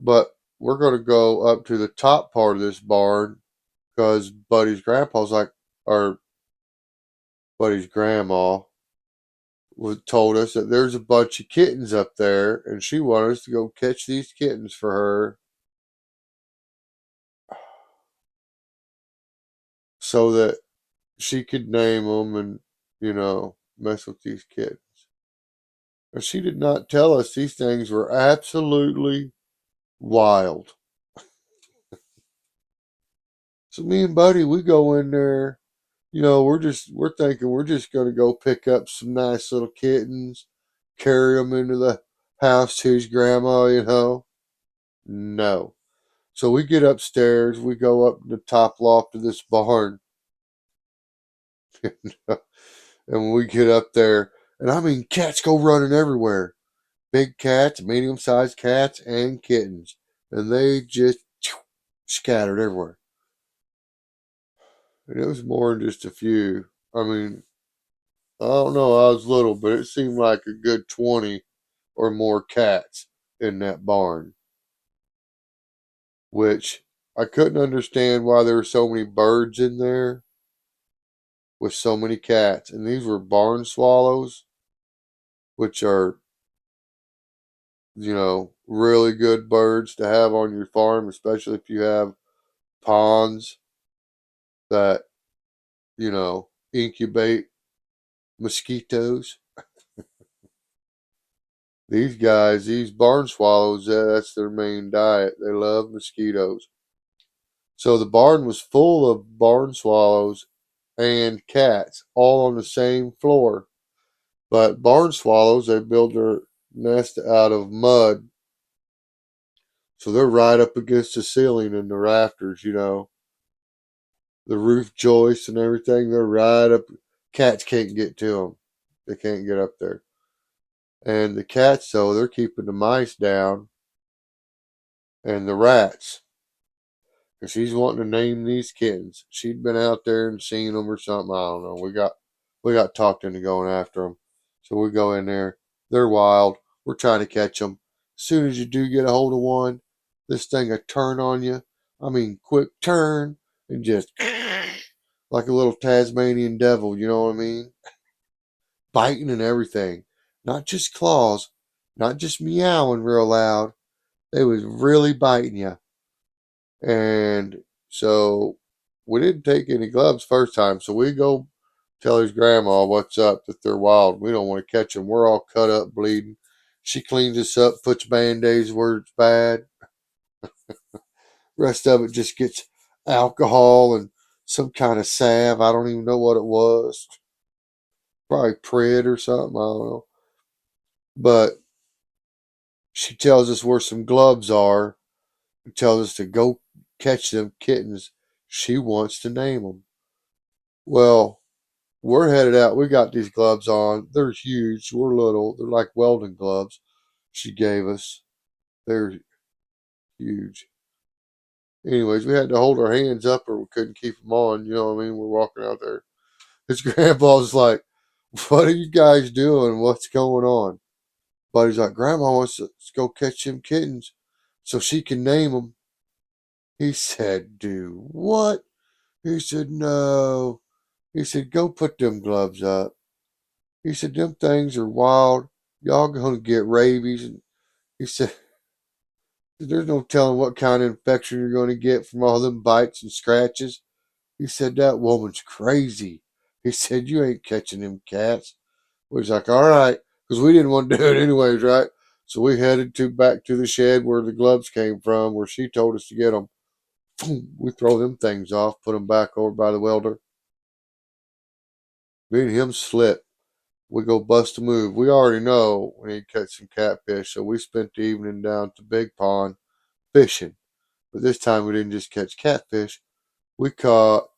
But we're going to go up to the top part of this barn because Buddy's grandpa's like, or Buddy's grandma told us that there's a bunch of kittens up there, and she wanted us to go catch these kittens for her so that she could name them and, mess with these kittens. And she did not tell us these things were absolutely wild. So me and Buddy, we go in there. We're thinking we're just gonna go pick up some nice little kittens, carry them into the house to his grandma. No. So we get upstairs. We go up to the top loft of this barn, And when we get up there, and I mean, cats go running everywhere. Big cats, medium-sized cats, and kittens. And they just scattered everywhere. And it was more than just a few. I mean, I don't know, I was little, but it seemed like a good 20 or more cats in that barn. Which I couldn't understand why there were so many birds in there with so many cats. And these were barn swallows, which are, really good birds to have on your farm, especially if you have ponds that, incubate mosquitoes. These guys, these barn swallows, that's their main diet. They love mosquitoes. So the barn was full of barn swallows and cats all on the same floor. But barn swallows, they build their nest out of mud. So they're right up against the ceiling and the rafters, the roof joists and everything. They're right up. Cats can't get to them. They can't get up there. And the cats, though, they're keeping the mice down and the rats. Because she's wanting to name these kittens. She'd been out there and seen them or something. I don't know. We got talked into going after them. So we go in there. They're wild. We're trying to catch them. As soon as you do get a hold of one, this thing will turn on you. I mean, quick turn and just like a little Tasmanian devil. You know what I mean? Biting and everything. Not just claws. Not just meowing real loud. They was really biting you. And so we didn't take any gloves first time. So we go tell his grandma what's up, that they're wild. We don't want to catch them. We're all cut up, bleeding. She cleans us up, puts band-aids where it's bad. Rest of it just gets alcohol and some kind of salve. I don't even know what it was. Probably Pred or something. I don't know. But she tells us where some gloves are and tells us to go catch them kittens. She wants to name them. Well, we're headed out. We got these gloves on. They're huge. We're little. They're like welding gloves she gave us. They're huge. Anyways, we had to hold our hands up or we couldn't keep them on. You know what I mean? We're walking out there. His grandpa's like, "What are you guys doing? What's going on?" Buddy's like, "Grandma wants to go catch them kittens so she can name them." He said, "Do what?" He said, "No." He said, "Go put them gloves up." He said, "Them things are wild. Y'all gonna get rabies." And he said, "There's no telling what kind of infection you're gonna get from all them bites and scratches." He said, "That woman's crazy." He said, "You ain't catching them cats." We was like, "All right," because we didn't want to do it anyways, right? So we headed back to the shed where the gloves came from, where she told us to get them. We throw them things off, put them back over by the welder. Me and him slip. We go bust a move. We already know we need to catch some catfish, so we spent the evening down at the big pond fishing. But this time we didn't just catch catfish. We caught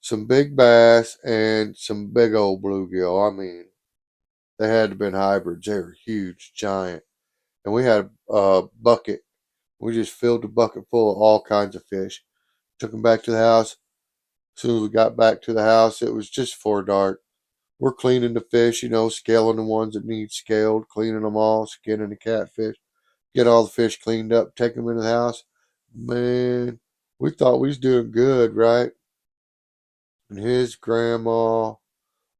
some big bass and some big old bluegill. I mean, they had to have been hybrids. They were huge, giant. And we had a bucket. We just filled the bucket full of all kinds of fish. Took them back to the house. As soon as we got back to the house, it was just before dark. We're cleaning the fish, scaling the ones that need scaled, cleaning them all, skinning the catfish, get all the fish cleaned up, take them into the house. Man, we thought we was doing good, right? And his grandma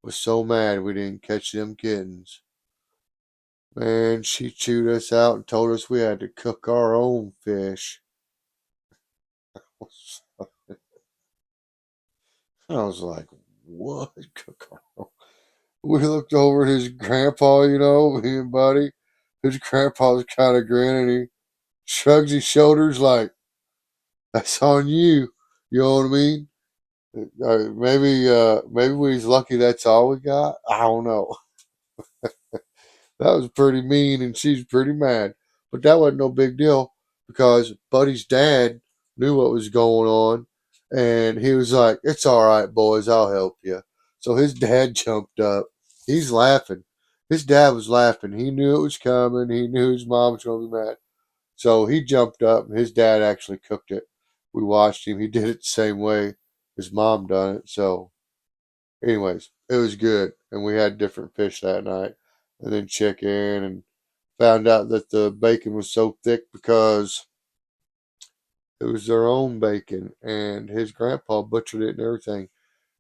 was so mad we didn't catch them kittens. Man, she chewed us out and told us we had to cook our own fish. I was like, what? Cook our own? We looked over at his grandpa, me and Buddy. His grandpa was kind of grinning. He shrugs his shoulders like, "That's on you." You know what I mean? Maybe we was lucky that's all we got. I don't know. That was pretty mean, and she's pretty mad. But that wasn't no big deal because Buddy's dad knew what was going on, and he was like, "It's all right, boys. I'll help you." So his dad jumped up. He's laughing. His dad was laughing. He knew it was coming. He knew his mom was going to be mad. So he jumped up, and his dad actually cooked it. We watched him. He did it the same way his mom done it. So, anyways, it was good, and we had different fish that night, and then chicken, and found out that the bacon was so thick because it was their own bacon, and his grandpa butchered it and everything.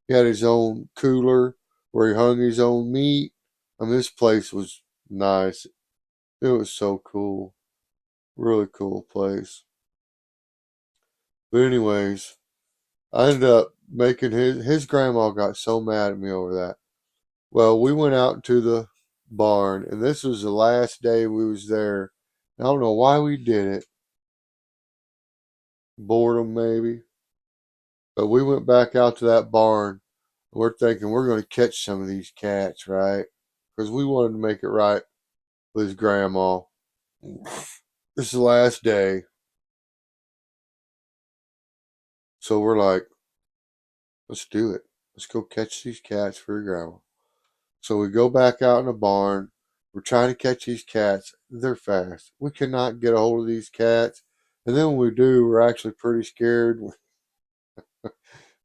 He had his own cooler where he hung his own meat. I mean, this place was nice. It was so cool. Really cool place. But anyways, I ended up making his grandma got so mad at me over that. Well, we went out to the barn, and this was the last day we was there. I don't know why we did it. Boredom maybe. But we went back out to that barn. And we're thinking we're going to catch some of these cats, right? Because we wanted to make it right with his grandma. This is the last day. So we're like, let's do it. Let's go catch these cats for your grandma. So we go back out in the barn. We're trying to catch these cats. They're fast. We cannot get a hold of these cats. And then when we do, we're actually pretty scared. We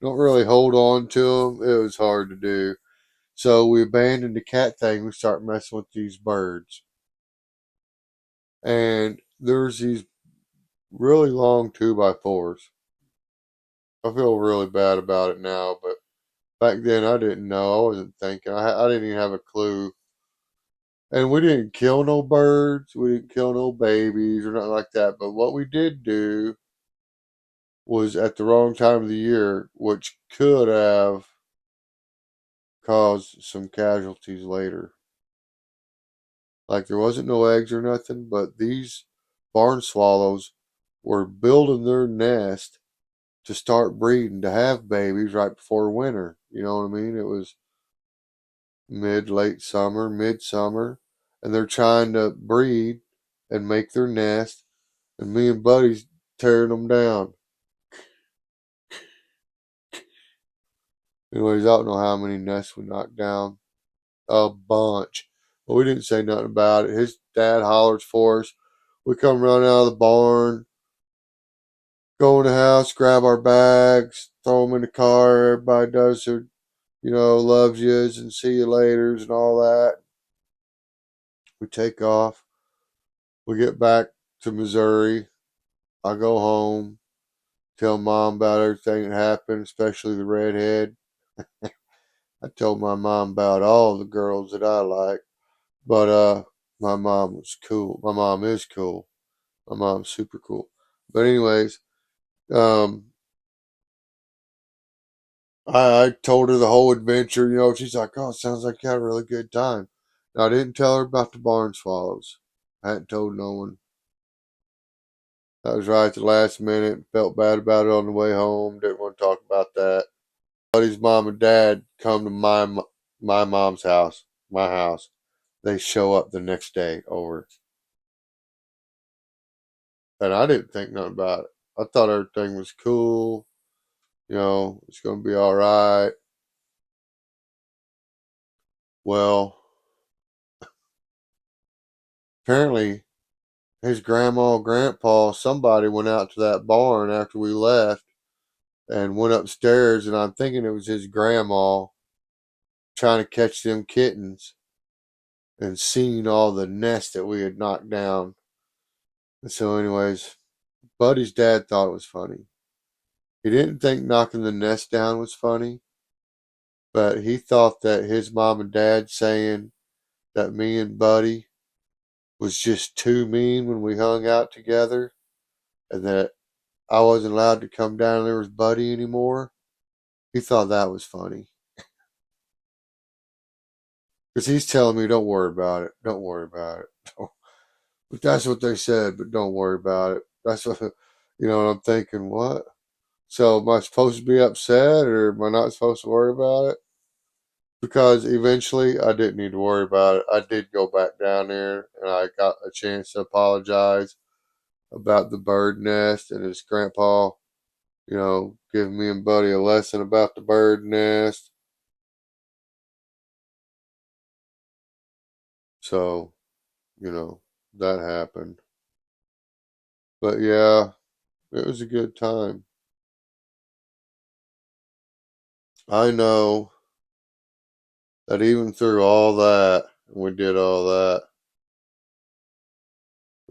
don't really hold on to them. It was hard to do. So we abandoned the cat thing. We start messing with these birds. And there's these really long 2x4s. I feel really bad about it now, but back then I didn't know. I wasn't thinking. I didn't even have a clue. And we didn't kill no birds. We didn't kill no babies or nothing like that. But what we did do was at the wrong time of the year, which could have caused some casualties later. Like there wasn't no eggs or nothing, but these barn swallows were building their nest to start breeding, to have babies right before winter. You know what I mean? It was late summer, midsummer, and they're trying to breed and make their nest, and me and Buddy's tearing them down. Anyways, I don't know how many nests we knocked down. A bunch. But we didn't say nothing about it. His dad hollers for us. We come running out of the barn, go in the house, grab our bags, throw them in the car. Everybody does their, loves yous and see you laters and all that. We take off. We get back to Missouri. I go home, tell mom about everything that happened, especially the redhead. I told my mom about all the girls that I like, but my mom was cool. My mom is cool. My mom's super cool. But anyways, um, I told her the whole adventure. She's like, "Oh, it sounds like you had a really good time." Now, I didn't tell her about the barn swallows. I hadn't told no one. That was right at the last minute. Felt bad about it on the way home. Didn't want to talk about that. Buddy's mom and dad come to my mom's house, my house. They show up the next day over, and I didn't think nothing about it. I thought everything was cool. It's gonna be all right. Well, apparently his grandma, grandpa, somebody went out to that barn after we left and went upstairs, and I'm thinking it was his grandma trying to catch them kittens and seeing all the nests that we had knocked down. And so, anyways, Buddy's dad thought it was funny. He didn't think knocking the nest down was funny, but he thought that his mom and dad saying that me and Buddy was just too mean when we hung out together and that I wasn't allowed to come down there with Buddy anymore. He thought that was funny. Because he's telling me, don't worry about it. Don't worry about it. But that's what they said, but don't worry about it. That's what, and I'm thinking, what? So am I supposed to be upset or am I not supposed to worry about it? Because eventually I didn't need to worry about it. I did go back down there and I got a chance to apologize about the bird nest and his grandpa, giving me and Buddy a lesson about the bird nest. So, you know, that happened. But yeah, it was a good time. I know that even through all that, we did all that,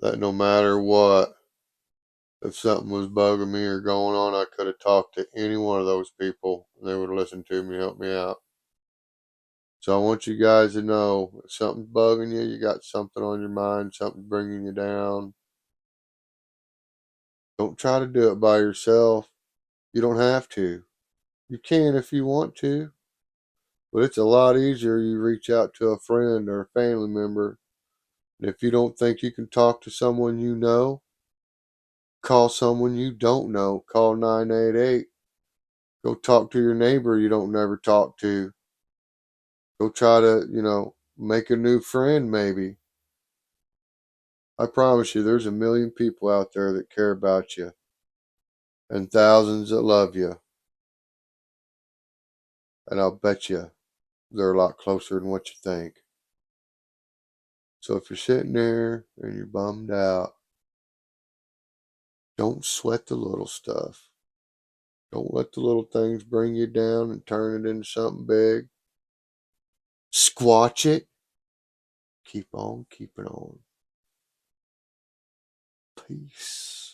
that no matter what, if something was bugging me or going on, I could have talked to any one of those people and they would have listened to me, help me out. So I want you guys to know if something's bugging you, you got something on your mind, something bringing you down, don't try to do it by yourself. You don't have to. You can if you want to, but it's a lot easier. You reach out to a friend or a family member. And if you don't think you can talk to someone you know, call someone you don't know. Call 988. Go talk to your neighbor you don't never talk to. Go try to, make a new friend maybe. I promise you, there's a million people out there that care about you and thousands that love you. And I'll bet you they're a lot closer than what you think. So if you're sitting there and you're bummed out, don't sweat the little stuff. Don't let the little things bring you down and turn it into something big. Squatch it. Keep on keeping on. Peace.